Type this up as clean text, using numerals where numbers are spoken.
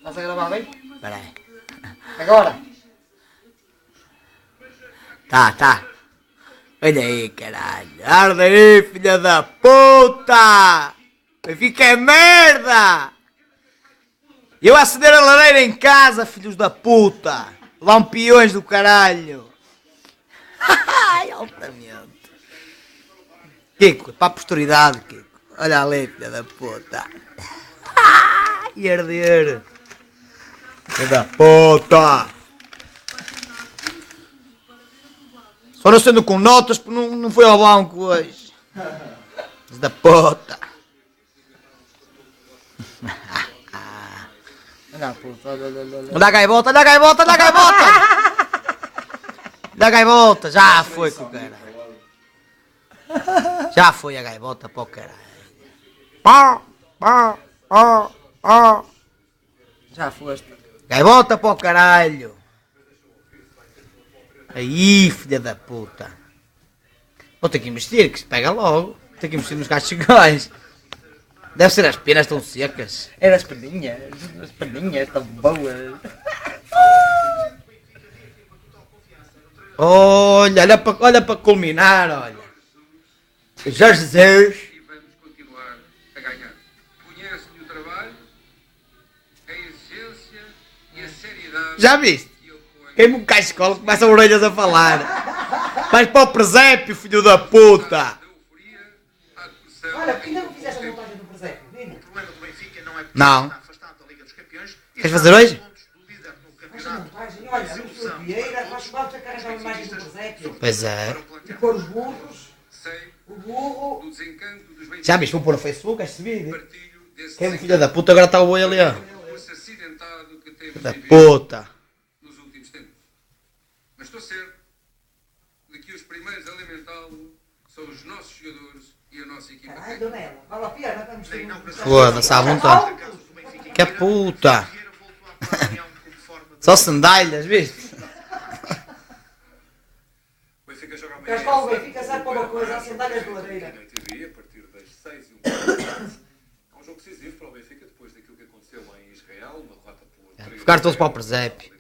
Estás a gravar bem? Espera aí. Agora? Tá. Olha aí, caralho. Arda aí, filha da puta! Fica é merda! Eu a acender a lareira em casa, filhos da puta! Lampiões do caralho! Ai, altamente! Kiko, para a posteridade, Kiko. Olha ali, filha da puta! E arder! Filha da puta! Só não sendo com notas porque não foi ao banco hoje. Filha da puta! Olha, puta, olha. Olha a gaivota! Olha a gaivota! Já foi com o caralho! Já foi a gaivota para o caralho! Já foste. Gaivota para o caralho! Aí, filha da puta! Vou ter que investir, que se pega logo. Vou ter que investir nos cachegóis. Deve ser as penas tão secas. Era as perninhas estão boas. Olha para culminar, olha. Jorge Jesus. E vamos continuar a ganhar. Conhece-lhe o trabalho, a exigência e a seriedade. Já viste? Que opõe Queima um cachecol, começa a orelhas a falar. Vais para o presépio, filho da puta. da euforia à depressão. Olha, porque ainda não fizeste a montagem do presépio, O problema do Benfica não é porque Não. está afastado da Liga dos Campeões. Queres fazer hoje? Pontos do líder no faz a campeonato. montagem. Olha, o Sr. Vieira, faz quanto a carregar a imagem do presépio. Pois é. Para o E plantel. pôr os burros, Sei o burro. do desencanto dos bem Já viste? Vou pôr no Facebook este vídeo. partilho desse Queima, filha da puta, agora está o boi ali, ó. percurso acidentado que temos Da vivido puta. nos últimos tempos. Mas estou certo de que os primeiros a alimentá-lo são os nossos jogadores e a nossa equipa. Caralho, dona Ela, vale a pena, vamos ter um... Foda-se à vontade. Caso do Benfica Que queira, puta. Vieira voltou à reunião como forma de... Só sandálias, viste? O Benfica joga Queres falar o Benfica, sabe para uma coisa, as sandálias de lareira. na TV a partir das 6h. É um jogo decisivo para o Benfica depois daquilo que aconteceu em Israel, uma derrota por 3. Ficar todos para o presépio.